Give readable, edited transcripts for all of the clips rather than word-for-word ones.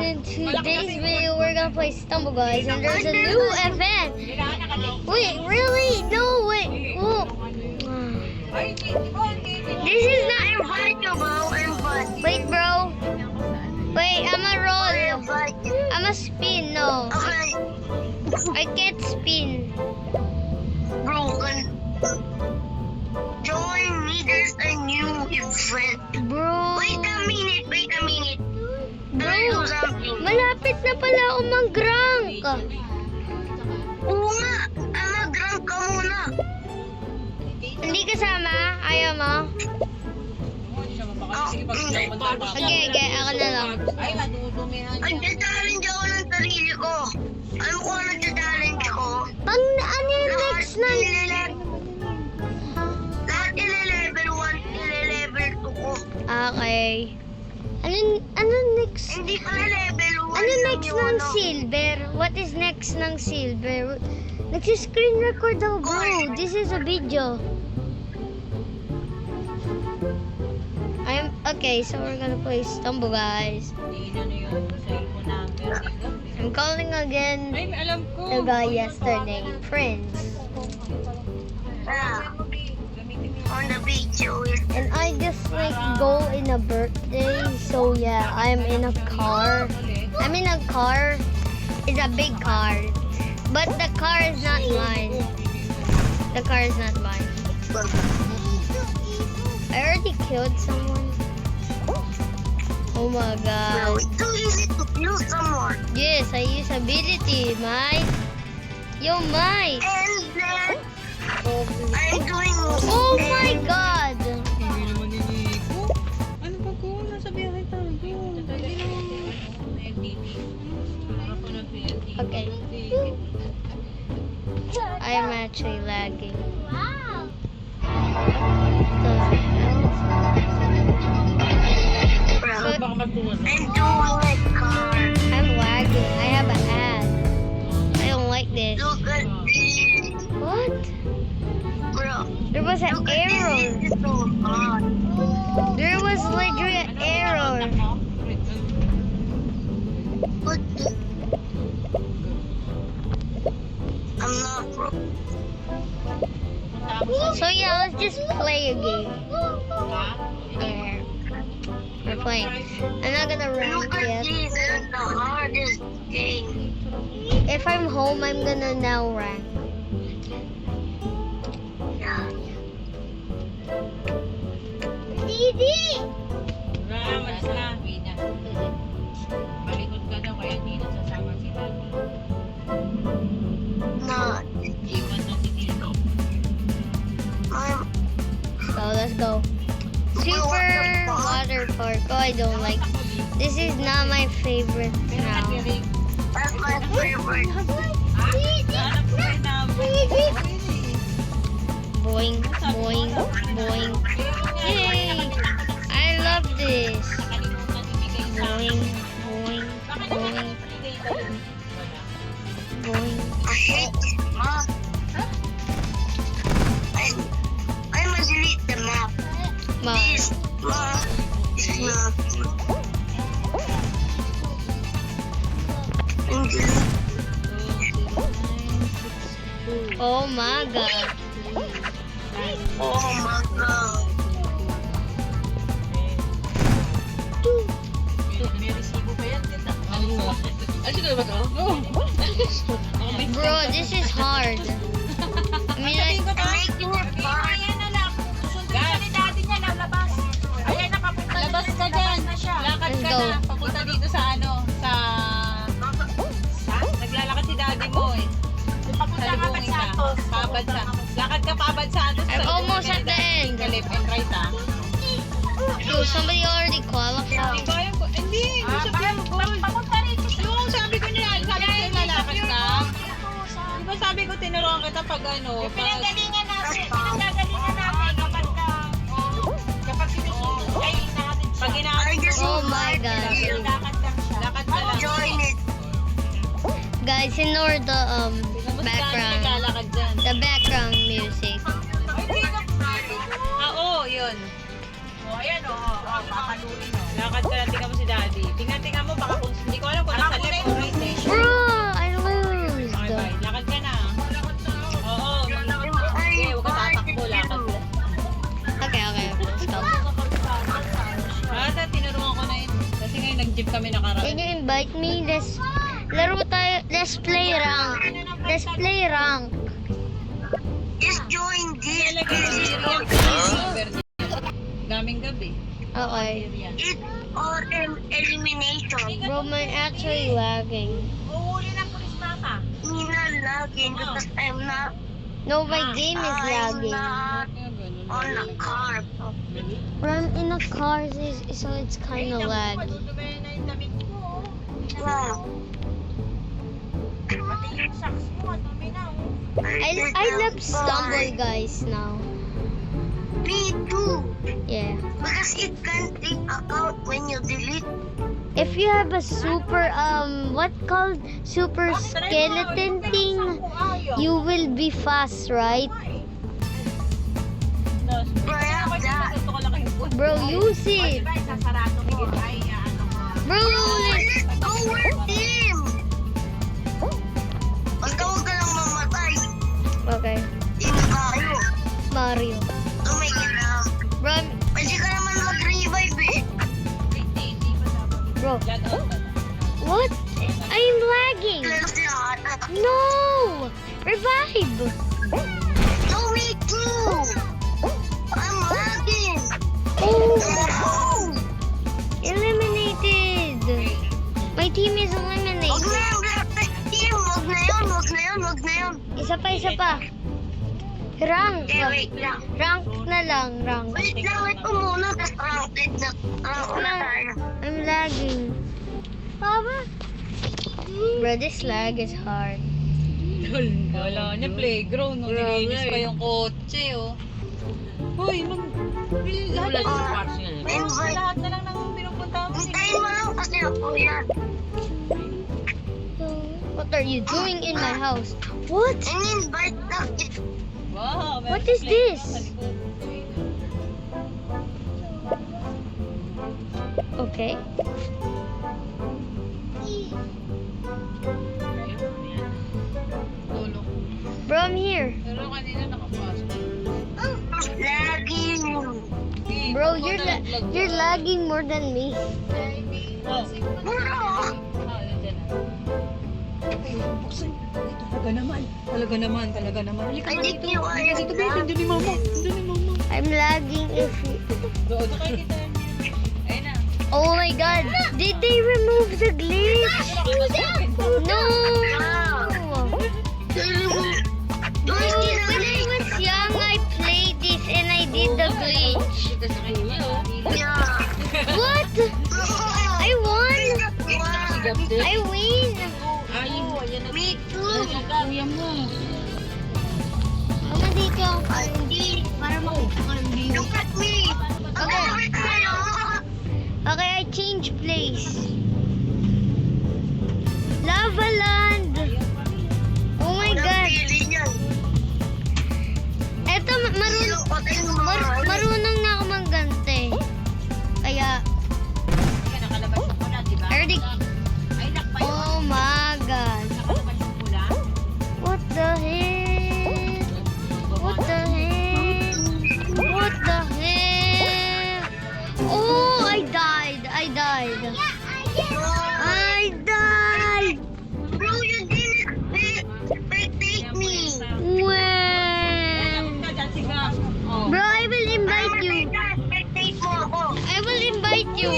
in today's video we're gonna play Stumble Guys, and there's a new event. Wait, really? No, wait. Well, this is not invitable. Wait, bro. Wait, I'ma roll. I'ma spin. No, I can't spin. Bro, join me. There's a new event. Bro. Wait a minute. Bro, Do something. malapit na pala ako mag-rank. Oo nga, mag-rank ka muna. Hindi kasama? Ayaw mo? Okay, ako na lang. Nagda-challenge ako ng sarili ko. Alam ko ang nagda-challenge ko. Ano yung next na? Lahat ile-level 1, ile-level 2 ko. Okay. Ano next? Hindi ka level 1. Ano next ng silver? What is next ng silver? Nagsi-screen record ako, bro. This is a video. Okay, so we're gonna play Stumble Guys. I'm calling again the guy yesterday, Prince. On the video. And I just like go in a birthday, so yeah, I'm in a car. I'm in a car. It's a big car, but the car is not mine. The car is not mine. I already killed someone. Oh my god. It's too easy to kill someone. Yes, I use ability, mate. Yo, mate. And then I'm doing. Oh my god. Ano ba ko? Nasa biyahe tayo. Okay. I am actually lagging. Wow. I'm doing a car. I'm lagging. I have an ad. I don't like this. Look at this. What? Bro. There was an Look at error. this. It's so hard. There was literally an error. What the? I'm not bro. So yeah, let's just play a game. Okay. We're playing. I'm not gonna rank Look at yet. this. It's the hardest game. If I'm home, I'm gonna now rank. Yeah. Didi! Malis na. Malikot ka daw kaya hindi na sasama si Daddy. Not. Iwan na si Tito. I'm. So let's go. Super water park. Oh, I don't like. This is not my favorite now. That's my favorite. Hanap ko rin namin. Boing, boing, boing. Yay! I love this. Nakalimutan ibigay sa akin. Boing, boing, Bakit boing, ibigay ka dun? Wala. boing. I hate this map. I must delete the map. Ma. This map is not. And delete. Oh my god. Oh my god. May resibo pa yan. Sino ba to? Bro, this is hard. I mean, Sabihin ko I'm pa. making it fun. Ayan na lang. Sundin ka ni Daddy niya na labas. Ayan na, papunta labas ka dyan. Lakad Let's ka go. na. Papunta dito sa ano, sa... Naglalakad si Daddy mo eh. Papunta Salubungin ka. Pabad sa... Lakad ka pabad sa ano. I'm almost at the end. Ka left and right ah. Dude, somebody already qualified. Kaya ko. Hindi. Sabihan ko. Papunta rito. Yung sabi ko niya. Sabi ko lalakad ka. Di ba sabi ko tinuruan kita pag ano. Pinanggalingan natin. Pinanggagalingan natin kapag kapag sinusunod. Ay, natin siya. Pag I inaabot just Oh my god. lakad lang siya. Lakad ka lang. join it. Guys, ignore the background. Naglalakad dyan. The background music. Oo, yun. O, ayan o. Papaluin o. Lakad ka lang, tingnan mo si Daddy. Tingnan mo, baka kung hindi ko alam jeep kami nakaraan. Can you invite me? Let's laro tayo. Let's play rank. Let's play rank. Just join this. Talaga yung daming gabi. Okay. It or elimination. Bro, my actually lagging. Uhuli ng pulis mama. Me not lagging because I'm not. No, my game is I'm lagging. not on a car. Bro, I'm in a car, so it's kind of laggy. Madudumay na yung damit ko. Wow. Pati yung socks mo, dumi na. I love Stumble Guys now. Me too. Yeah. Because it can take account when you delete. If you have a super what called super skeleton thing, you will be fast, right? Bro, use it. Bro, Let's go work team. Basta huwag ka lang mamatay. okay. Team tayo. Mario. Tumigil. Bro, Pwede ka naman mag-revive eh. bro. What? I'm lagging. Lalo sila ata. No! Revive! No, me too. I'm lagging. Oh! Oh! Eliminated! My team is Huwag eliminated. na yung black team. Huwag na yun. Huwag na yun. Huwag na yun. Isa pa. Rank. Okay, wait lang. Rank na lang, rank. Wait lang, wait ko muna. Tapos ranked na. Una tayo. I'm lagging. Papa? Bro, this lag is hard. Wala niya, playground. No? Nilinis pa yung kotse, oh. Hoy, lahat Invite. lahat na lang ng pinupunta mo. Hintayin mo lang kasi ako yan. What are you doing in my house? What? In-invite na. Wow, What is this? Okay. Bro, I'm here. Pero kanina nakapasok. Lagging. Bro, you're lagging more than me. Oh. Bro. Talaga naman. Halika I think you are. Hindi ni mama. I'm lagging if you... Doon na kayo kita. Ayun na. Oh my god, did they remove the glitch? No! Bro, when I was young, I played this and I did the glitch. Yeah. What? I won! I win! Me too. Ano dito? Hindi. Para makita ka ng view. Look at me. Okay. Wait tayo. Okay, I change place. Lava Land! Oh my god! Pili niyan. Eto, marunong na ako manggante. Kaya, already... Oh my god. What the heck? What the heck? What the heck? Oh, I died. I died. Bro, you didn't spectate me. When? Bro, I will invite you. Spectate mo ako. I will invite you.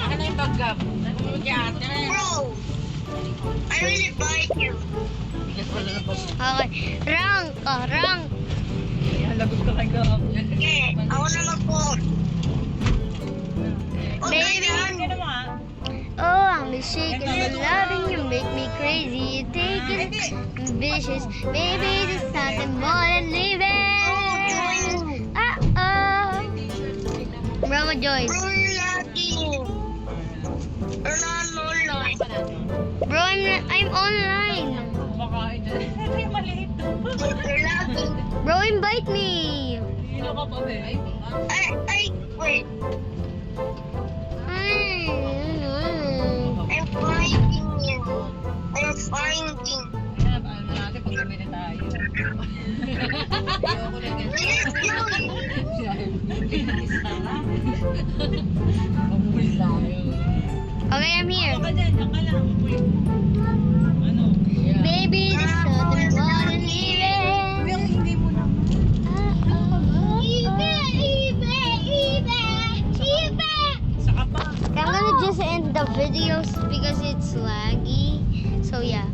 Ano yung baggap? Bro, I will invite you. Okay. Rank. Rank. Lagot ka kay Gab. Okay, ako na mag-post. Baby. Oh, I'm shaking and loving you, make me crazy. You take it ambitious. Maybe there's nothing more than living. Bro, join. Bro, you're lagging. You're not online. Bro, I'm online. Kumakain na. Maliit. You're lagging. Bro, invite me. Sino ka pa, be? Wait. Ay, I'm finding you. I'm finding. Ano natin kung gabi na tayo. Ayoko na Yes, yun. Pamuli tayo. Okay, I'm here. Baka dyan, ka lang. Ano? Baby, the southern water leaving. Yung hindi mo na. Saka pa. I'm gonna just end the videos because it's laggy. So yeah.